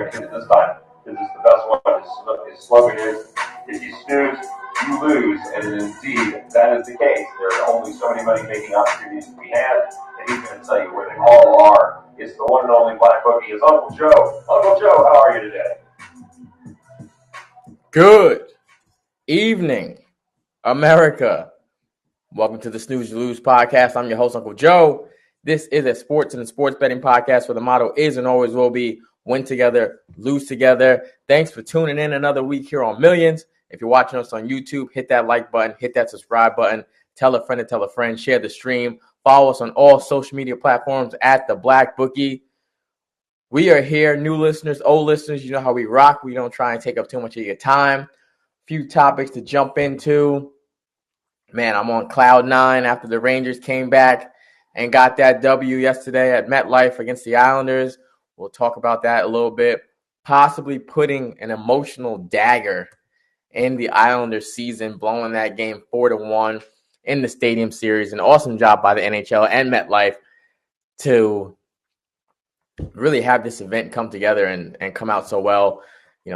we're going to hit it this time. This is the best one. His slogan is, if you snooze, you lose. And indeed, that is the case. There are only so many money-making opportunities to be had, and he's going to tell you where they all are. It's the one and only Black Bookie. It's Uncle Joe. Uncle Joe, how are you today? Good evening, America. Welcome to the SnooozeYouLose podcast. I'm your host, Uncle Joe. This is a sports and sports betting podcast where the motto is and always will be win together, lose together. Thanks for tuning in another week here on Millions. If you're watching us on YouTube, hit that like button, hit that subscribe button, tell a friend to tell a friend, share the stream. Follow us on all social media platforms at The Black Bookie. We are here, new listeners, old listeners. You know how we rock. We don't try and take up too much of your time. Few topics to jump into. Man, I'm on cloud nine after the Rangers came back and got that W yesterday at MetLife against the Islanders. We'll talk about that a little bit. Possibly putting an emotional dagger in the Islanders season, blowing that game 4-1 in the Stadium Series. An awesome job by the NHL and MetLife to really have this event come together and come out so well.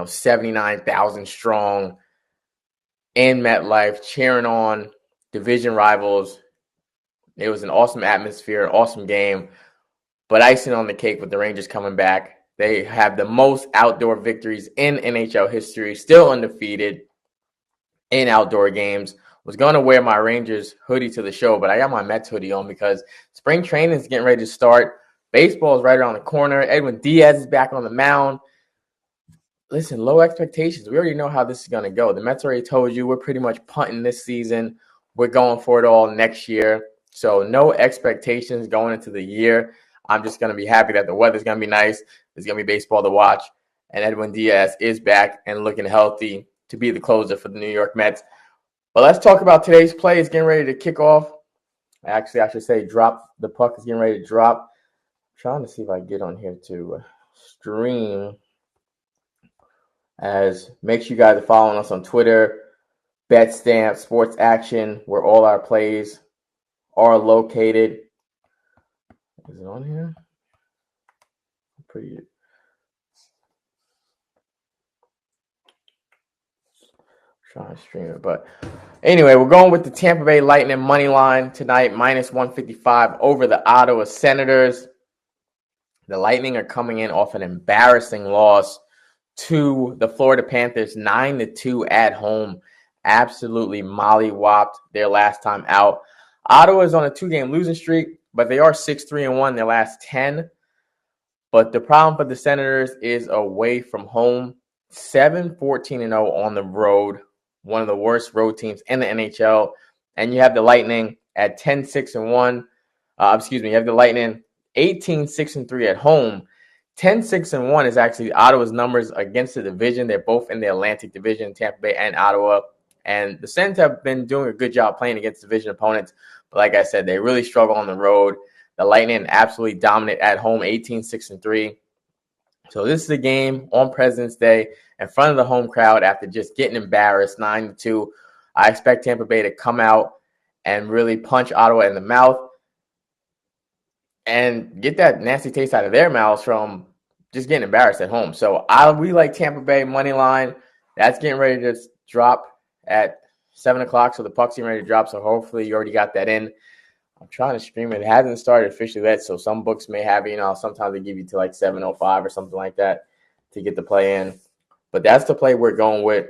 79,000 strong in MetLife, cheering on division rivals. It was an awesome atmosphere, awesome game. But icing on the cake with the Rangers coming back. They have the most outdoor victories in NHL history, still undefeated in outdoor games. Was going to wear my Rangers hoodie to the show, but I got my Mets hoodie on because spring training is getting ready to start. Baseball is right around the corner. Edwin Diaz is back on the mound. Listen, low expectations. We already know how this is going to go. The Mets already told you we're pretty much punting this season. We're going for it all next year. So no expectations going into the year. I'm just going to be happy that the weather's going to be nice. There's going to be baseball to watch. And Edwin Diaz is back and looking healthy to be the closer for the New York Mets. But let's talk about today's play. It's getting ready to kick off. Actually, I should say drop. The puck is getting ready to drop. I'm trying to see if I can get on here to stream. As make sure you guys are following us on Twitter, BetStamp, Sports Action, where all our plays are located. Is it on here? Pretty good. Trying to stream it, but anyway, we're going with the Tampa Bay Lightning money line tonight, minus 155 over the Ottawa Senators. The Lightning are coming in off an embarrassing loss to the Florida Panthers, 9-2 at home. Absolutely mollywopped their last time out. Ottawa is on a 2-game losing streak, but they are 6-3-1 their last 10. But the problem for the Senators is away from home, 7-14-0 on the road, one of the worst road teams in the NHL. And you have the Lightning at 10-6-1. You have the Lightning 18-6-3 at home. 10-6-1 is actually Ottawa's numbers against the division. They're both in the Atlantic Division, Tampa Bay and Ottawa. And the Sens have been doing a good job playing against division opponents. But like I said, they really struggle on the road. The Lightning absolutely dominant at home, 18-6-3. So this is a game on President's Day in front of the home crowd after just getting embarrassed, 9-2. I expect Tampa Bay to come out and really punch Ottawa in the mouth and get that nasty taste out of their mouths from just getting embarrassed at home. So we like Tampa Bay money line. That's getting ready to drop at 7 o'clock. So the puck's getting ready to drop. So hopefully you already got that in. I'm trying to stream it. It hasn't started officially yet. So some books may have it. Sometimes they give you to like 7:05 or something like that to get the play in. But that's the play we're going with.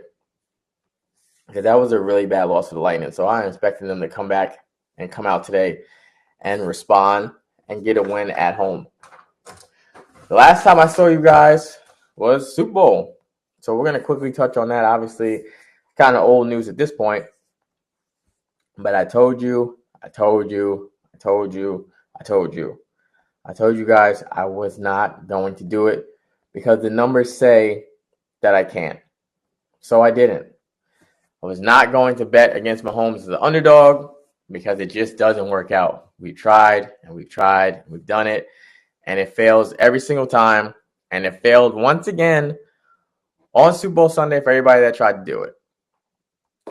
Because that was a really bad loss for the Lightning. So I'm expecting them to come back and come out today and respond and get a win at home. The last time I saw you guys was Super Bowl. So we're going to quickly touch on that. Obviously, kind of old news at this point. But I told you guys I was not going to do it because the numbers say that I can't. So I didn't. I was not going to bet against Mahomes as the underdog because it just doesn't work out. We tried, and we've done it, and it fails every single time. And it failed once again on Super Bowl Sunday for everybody that tried to do it.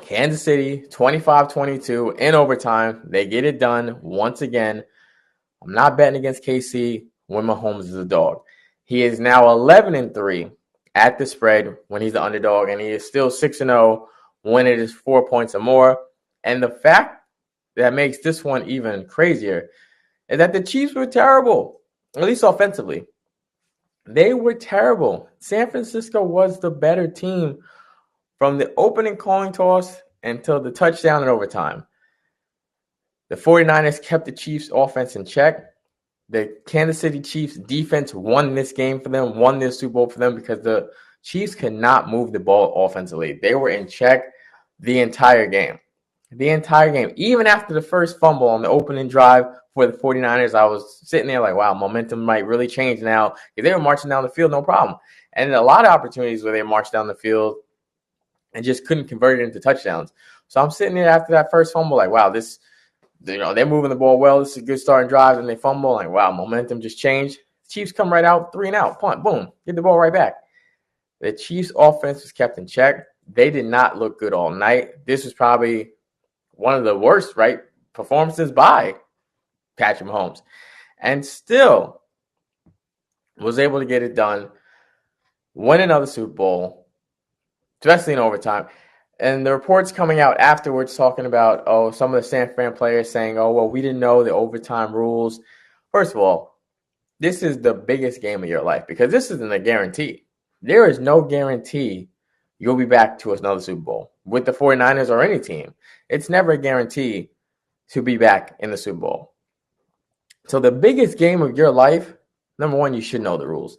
Kansas City, 25-22 in overtime. They get it done once again. I'm not betting against KC when Mahomes is a dog. He is now 11-3 at the spread when he's the underdog, and he is still 6-0 when it is 4 points or more. And the fact that makes this one even crazier is that the Chiefs were terrible, at least offensively. They were terrible. San Francisco was the better team from the opening coin toss until the touchdown in overtime. The 49ers kept the Chiefs' offense in check. The Kansas City Chiefs defense won this game for them, won this Super Bowl for them because the Chiefs could not move the ball offensively. They were in check the entire game. The entire game. Even after the first fumble on the opening drive for the 49ers, I was sitting there like, wow, momentum might really change now. If they were marching down the field, no problem. And a lot of opportunities where they marched down the field and just couldn't convert it into touchdowns. So I'm sitting there after that first fumble like, wow, this – they're moving the ball well. This is a good starting drive, and they fumble. Like, wow, momentum just changed. Chiefs come right out, 3 and out, punt, boom, get the ball right back. The Chiefs' offense was kept in check. They did not look good all night. This was probably one of the worst, performances by Patrick Mahomes, and still was able to get it done, win another Super Bowl, especially in overtime. And the reports coming out afterwards talking about, some of the San Fran players saying, we didn't know the overtime rules. First of all, this is the biggest game of your life because this isn't a guarantee. There is no guarantee you'll be back to another Super Bowl with the 49ers or any team. It's never a guarantee to be back in the Super Bowl. So the biggest game of your life, number one, you should know the rules.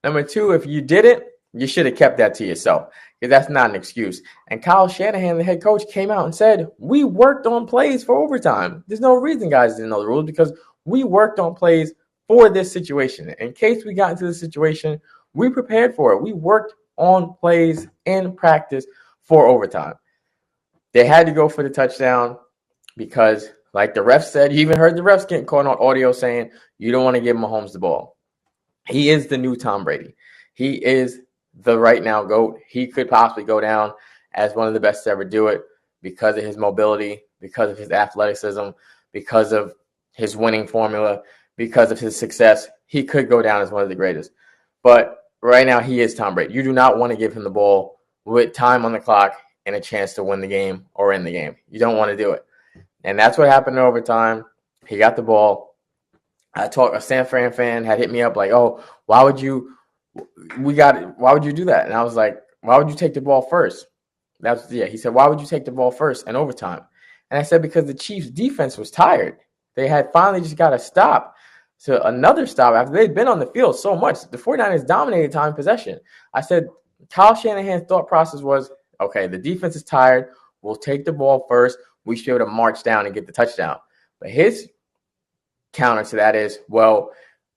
Number two, if you didn't, you should have kept that to yourself because that's not an excuse. And Kyle Shanahan, the head coach, came out and said, we worked on plays for overtime. There's no reason guys didn't know the rules because we worked on plays for this situation. In case we got into this situation, we prepared for it. We worked on plays in practice for overtime. They had to go for the touchdown because, like the refs said, you even heard the refs getting caught on audio saying, you don't want to give Mahomes the ball. He is the new Tom Brady. He is the right now GOAT. He could possibly go down as one of the best to ever do it because of his mobility, because of his athleticism, because of his winning formula, because of his success. He could go down as one of the greatest. But right now, he is Tom Brady. You do not want to give him the ball with time on the clock and a chance to win the game or end the game. You don't want to do it. And that's what happened in overtime. He got the ball. A San Fran fan had hit me up like, why would you do that? And I was like, why would you take the ball first? He said, why would you take the ball first in overtime? And I said, because the Chiefs defense was tired. They had finally just got to stop to another stop after they'd been on the field so much. The 49ers dominated time possession. I said, Kyle Shanahan's thought process was, okay, the defense is tired. We'll take the ball first. We should be able to march down and get the touchdown. But his counter to that is,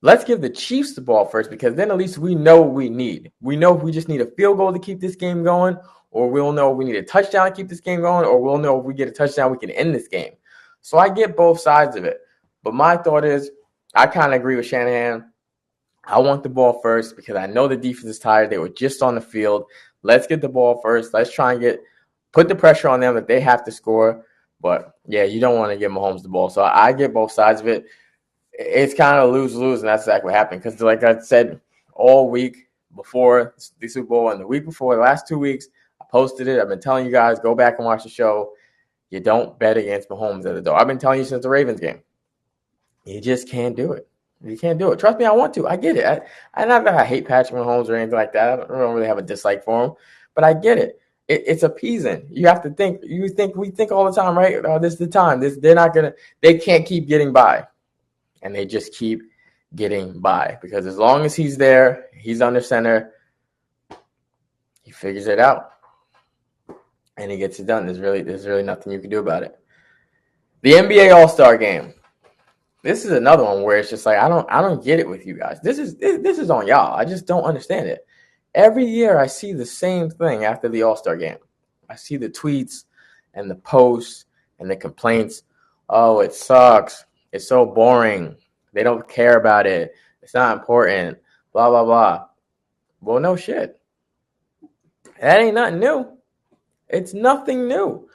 let's give the Chiefs the ball first because then at least we know what we need. We know if we just need a field goal to keep this game going, or we'll know if we need a touchdown to keep this game going, or we'll know if we get a touchdown, we can end this game. So I get both sides of it. But my thought is, I kind of agree with Shanahan. I want the ball first because I know the defense is tired. They were just on the field. Let's get the ball first. Let's try and put the pressure on them that they have to score. But, yeah, you don't want to give Mahomes the ball. So I get both sides of it. It's kind of lose-lose, and that's exactly what happened. Because like I said, all week before the Super Bowl and the week before, the last 2 weeks, I posted it. I've been telling you guys, go back and watch the show. You don't bet against Mahomes at the door. I've been telling you since the Ravens game. You just can't do it. You can't do it. Trust me, I want to. I get it. Not that I hate Patrick Mahomes or anything like that. I don't really have a dislike for him. But I get it. It's appeasing. You have to think. We think all the time, right? This is the time. They can't keep getting by. And they just keep getting by. Because as long as he's there, he's under center, he figures it out. And he gets it done. There's really nothing you can do about it. The NBA All-Star Game. This is another one where it's just like I don't get it with you guys. This is on y'all. I just don't understand it. Every year I see the same thing after the All-Star Game. I see the tweets and the posts and the complaints. Oh, it sucks. It's so boring. They don't care about it. It's not important. Blah, blah, blah. Well, no shit. That ain't nothing new. It's nothing new.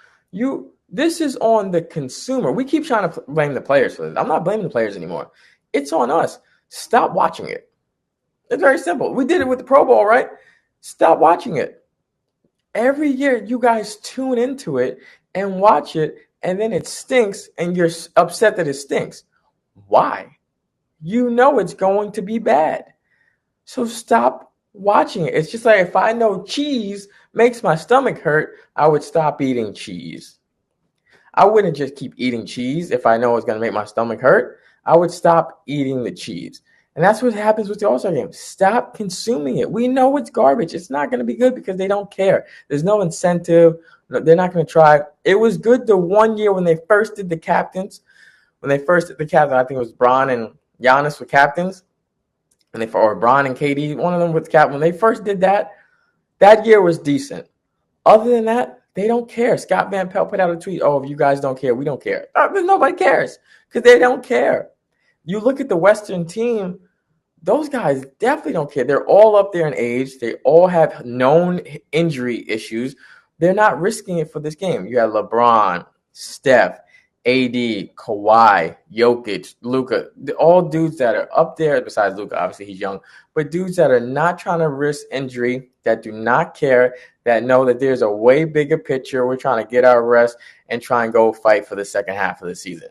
This is on the consumer. We keep trying to blame the players for this. I'm not blaming the players anymore. It's on us. Stop watching it. It's very simple. We did it with the Pro Bowl, right? Stop watching it. Every year, you guys tune into it and watch it, and then it stinks, and you're upset that it stinks. Why? You know it's going to be bad. So stop watching it. It's just like if I know cheese makes my stomach hurt, I would stop eating cheese. I wouldn't just keep eating cheese if I know it's going to make my stomach hurt. I would stop eating the cheese. And that's what happens with the All-Star game. Stop consuming it. We know it's garbage. It's not going to be good because they don't care. There's no incentive. They're not going to try. It was good the one year when they first did the captains. When they first did the captains, I think it was Bron and Giannis were captains. Or Bron and KD, one of them with cap. When they first did that, that year was decent. Other than that, they don't care. Scott Van Pelt put out a tweet, oh, if you guys don't care, we don't care. Nobody cares because they don't care. You look at the Western team, those guys definitely don't care. They're all up there in age. They all have known injury issues. They're not risking it for this game. You have LeBron, Steph, AD, Kawhi, Jokic, Luka, all dudes that are up there, besides Luka, obviously he's young, but dudes that are not trying to risk injury, that do not care, that know that there's a way bigger picture. We're trying to get our rest and try and go fight for the second half of the season.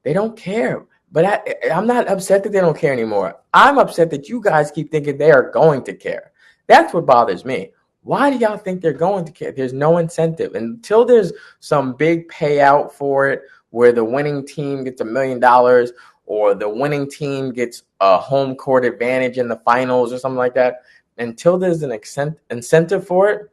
They don't care. But I'm not upset that they don't care anymore. I'm upset that you guys keep thinking they are going to care. That's what bothers me. Why do y'all think they're going to care? There's no incentive. Until there's some big payout for it where the winning team gets $1 million or the winning team gets a home court advantage in the finals or something like that, until there's an incentive for it,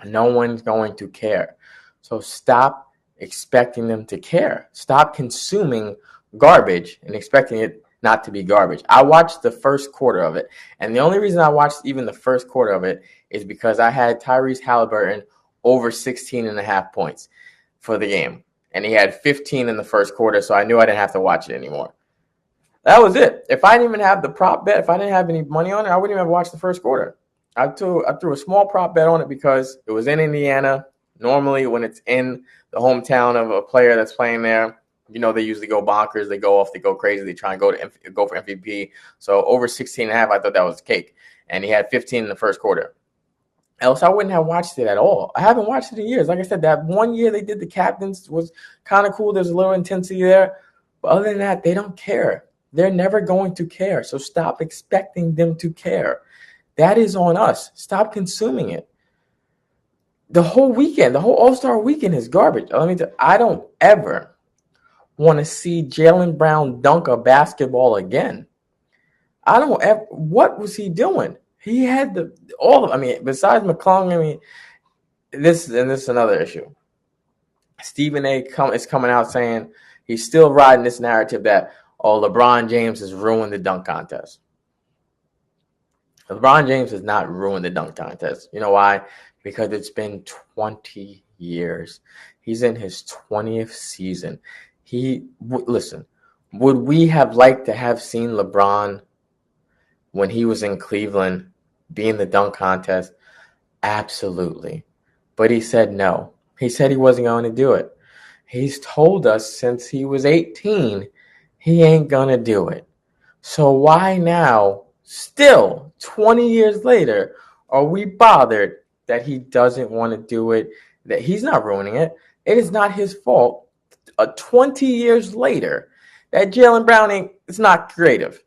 no one's going to care. So stop expecting them to care. Stop consuming garbage and expecting it not to be garbage. I watched the first quarter of it, and the only reason I watched even the first quarter of it is because I had Tyrese Halliburton over 16 and a half points for the game, and he had 15 in the first quarter, so I knew I didn't have to watch it anymore. That was it. If I didn't even have the prop bet, if I didn't have any money on it, I wouldn't even have watched the first quarter. I threw a small prop bet on it because it was in Indiana. Normally, when it's in the hometown of a player that's playing there, you know, they usually go bonkers. They go off. They go crazy. They try and go for MVP. So over 16 and a half, I thought that was cake. And he had 15 in the first quarter. Else I wouldn't have watched it at all. I haven't watched it in years. Like I said, that one year they did the captains was kind of cool. There's a little intensity there. But other than that, they don't care. They're never going to care. So stop expecting them to care. That is on us. Stop consuming it. The whole weekend, the whole All-Star weekend is garbage. I don't ever want to see Jaylen Brown dunk a basketball again. What was he doing? He had besides McClung, this is another issue. Stephen A. is coming out saying he's still riding this narrative that, LeBron James has ruined the dunk contest. LeBron James has not ruined the dunk contest. You know why? Because it's been 20 years. He's in his 20th season. Would we have liked to have seen LeBron when he was in Cleveland be in the dunk contest? Absolutely. But he said no. He said he wasn't going to do it. He's told us since he was 18 he ain't going to do it. So why now, still 20 years later, are we bothered that he doesn't want to do it, that he's not ruining it? It is not his fault. 20 years later, that Jaylen Brown it's not creative.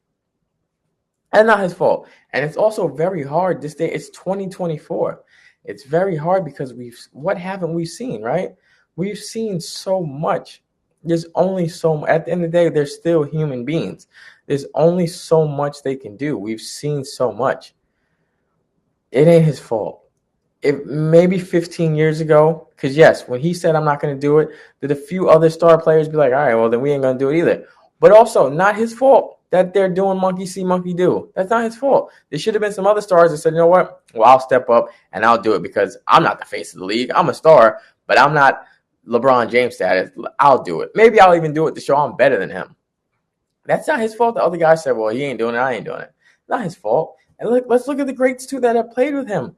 That's not his fault. And it's also very hard this day. It's 2024. It's very hard because what haven't we seen, right? We've seen so much. There's only so much. At the end of the day, they're still human beings. There's only so much they can do. We've seen so much. It ain't his fault. If maybe 15 years ago, because yes, when he said I'm not going to do it, did a few other star players be like, all right, well, then we ain't going to do it either. But also, not his fault that they're doing monkey see, monkey do. That's not his fault. There should have been some other stars that said, you know what? Well, I'll step up and I'll do it because I'm not the face of the league. I'm a star, but I'm not LeBron James status. I'll do it. Maybe I'll even do it to show I'm better than him. That's not his fault. The other guy said, well, he ain't doing it. I ain't doing it. Not his fault. And let's look at the greats, too, that have played with him.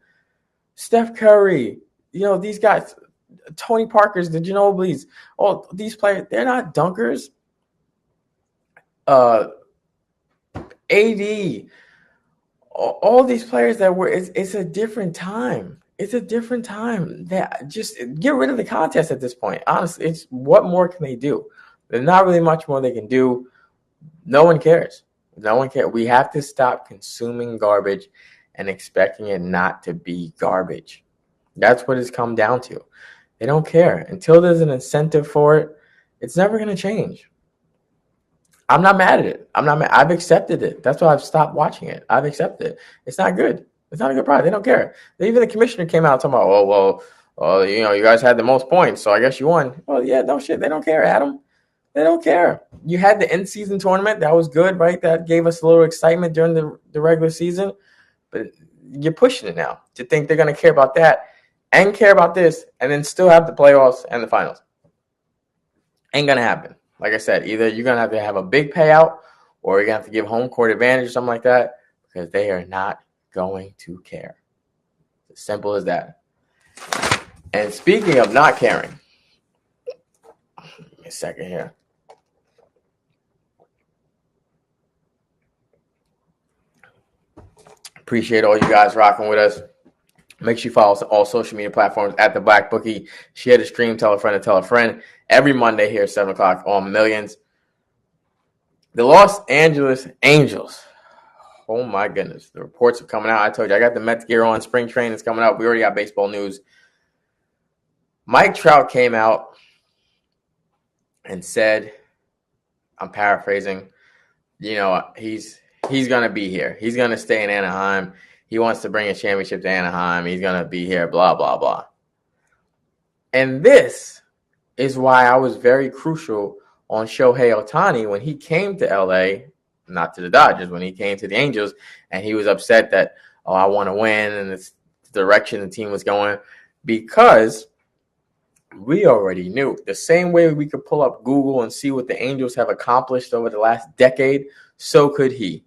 Steph Curry, these guys, Tony Parker's, the Ginobili's, all these players, they're not dunkers. AD, all these players that were, it's a different time. It's a different time. That just get rid of the contest at this point. Honestly, it's what more can they do? There's not really much more they can do. No one cares. No one cares. We have to stop consuming garbage and expecting it not to be garbage. That's what it's come down to. They don't care. Until there's an incentive for it, it's never going to change. I'm not mad at it. I'm not mad. I've accepted it. That's why I've stopped watching it. I've accepted it. It's not good. It's not a good product. They don't care. Even the commissioner came out talking about, you guys had the most points, so I guess you won. Well, yeah, no shit. They don't care, Adam. They don't care. You had the in-season tournament. That was good, right? That gave us a little excitement during the regular season. But you're pushing it now to think they're going to care about that and care about this and then still have the playoffs and the finals. Ain't going to happen. Like I said, either you're going to have a big payout or you're going to have to give home court advantage or something like that because they are not going to care. It's as simple as that. And speaking of not caring, give me a second here. Appreciate all you guys rocking with us. Make sure you follow us on all social media platforms at The Black Bookie. Share the stream, tell a friend to tell a friend. Every Monday here at 7 o'clock on Millions. The Los Angeles Angels. Oh, my goodness. The reports are coming out. I told you, I got the Mets gear on. Spring training is coming out. We already got baseball news. Mike Trout came out and said, I'm paraphrasing, he's going to be here. He's going to stay in Anaheim. He wants to bring a championship to Anaheim. He's going to be here, blah, blah, blah. And this is why I was very crucial on Shohei Ohtani when he came to L.A., not to the Dodgers, when he came to the Angels, and he was upset that, I want to win, and it's the direction the team was going, because we already knew. The same way we could pull up Google and see what the Angels have accomplished over the last decade, so could he.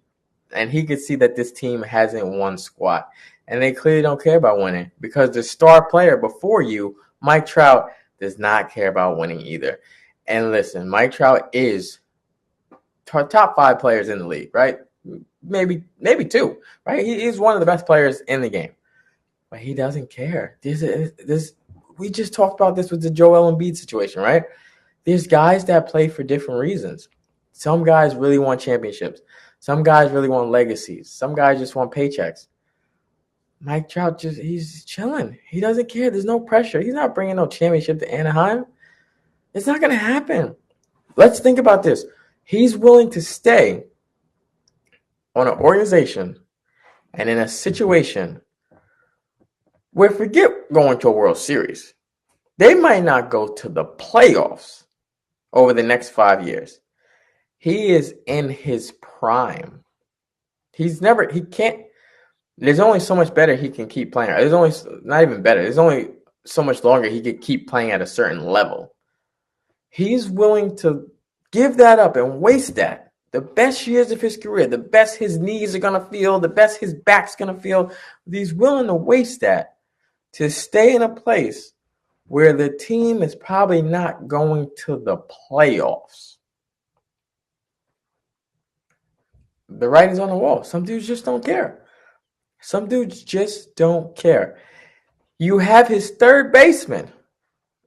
And he could see that this team hasn't won squat. And they clearly don't care about winning because the star player before you, Mike Trout, does not care about winning either. And listen, Mike Trout is top 5 players in the league, right? Maybe 2, right? He is one of the best players in the game. But he doesn't care. We just talked about this with the Joel Embiid situation, right? There's guys that play for different reasons. Some guys really want championships. Some guys really want legacies. Some guys just want paychecks. Mike Trout he's chilling. He doesn't care. There's no pressure. He's not bringing no championship to Anaheim. It's not going to happen. Let's think about this. He's willing to stay on an organization and in a situation where, forget going to a World Series, they might not go to the playoffs over the next 5 years. He is in his prime. He can't, there's only so much better he can keep playing. There's only, not even better, there's only so much longer he could keep playing at a certain level. He's willing to give that up and waste that. The best years of his career, the best his knees are going to feel, the best his back's going to feel. He's willing to waste that to stay in a place where the team is probably not going to the playoffs. The writing's on the wall. Some dudes just don't care. Some dudes just don't care. You have his third baseman,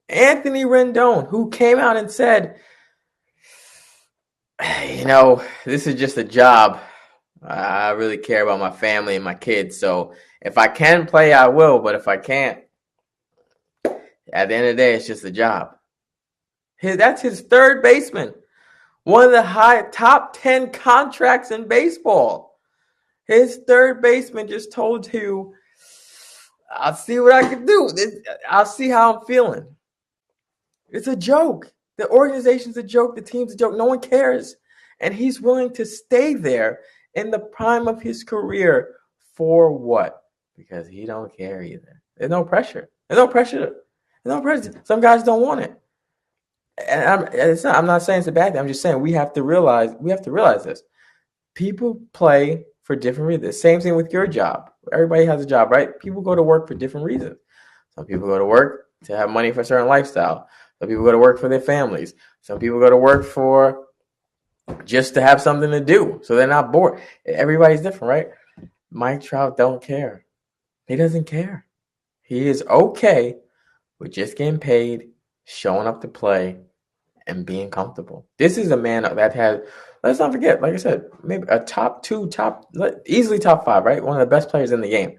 Anthony Rendon, who came out and said, this is just a job. I really care about my family and my kids. So if I can play, I will. But if I can't, at the end of the day, it's just a job. That's his third baseman. One of the top 10 contracts in baseball. His third baseman just told you, I'll see what I can do. I'll see how I'm feeling. It's a joke. The organization's a joke. The team's a joke. No one cares. And he's willing to stay there in the prime of his career for what? Because he don't care either. There's no pressure. There's no pressure. Some guys don't want it. And I'm not saying it's a bad thing. I'm just saying we have to realize this. People play for different reasons. Same thing with your job. Everybody has a job, right? People go to work for different reasons. Some people go to work to have money for a certain lifestyle. Some people go to work for their families. Some people go to work for just to have something to do, so they're not bored. Everybody's different, right? Mike Trout don't care. He doesn't care. He is okay with just getting paid, showing up to play, and being comfortable. This is a man that has, let's not forget, like I said, maybe a easily top 5, right? One of the best players in the game.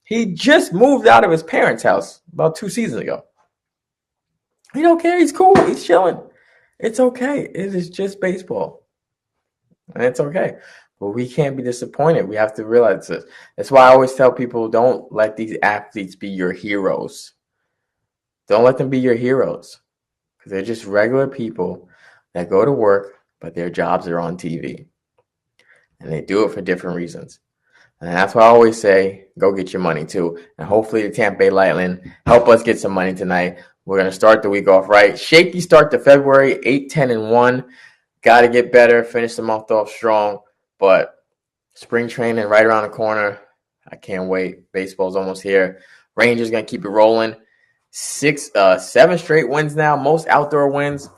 He just moved out of his parents' house about 2 seasons ago. He don't care. He's cool. He's chilling. It's okay. It is just baseball. And it's okay. But we can't be disappointed. We have to realize this. That's why I always tell people, don't let these athletes be your heroes. Don't let them be your heroes. Because they're just regular people that go to work, but their jobs are on TV. And they do it for different reasons. And that's why I always say, go get your money too. And hopefully the Tampa Bay Lightning help us get some money tonight. We're going to start the week off right. Shaky start to February, 8-10-1. Got to get better, finish the month off strong. But spring training right around the corner. I can't wait. Baseball's almost here. Rangers going to keep it rolling. 7 straight wins now, most outdoor wins.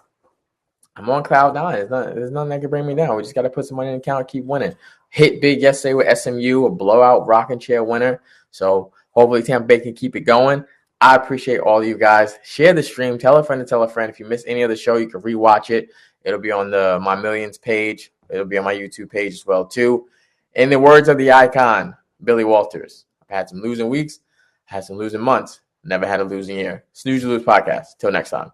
I'm on cloud 9. There's nothing that can bring me down. We just got to put some money in the account and keep winning. Hit big yesterday with SMU, a blowout rocking chair winner. So hopefully Tampa Bay can keep it going. I appreciate all of you guys. Share the stream. Tell a friend to tell a friend. If you missed any of the show, you can rewatch it. It'll be on the My Millions page. It'll be on my YouTube page as well, too. In the words of the icon, Billy Walters, I've had some losing weeks, had some losing months, never had a losing year. Snooze You Lose podcast. Till next time.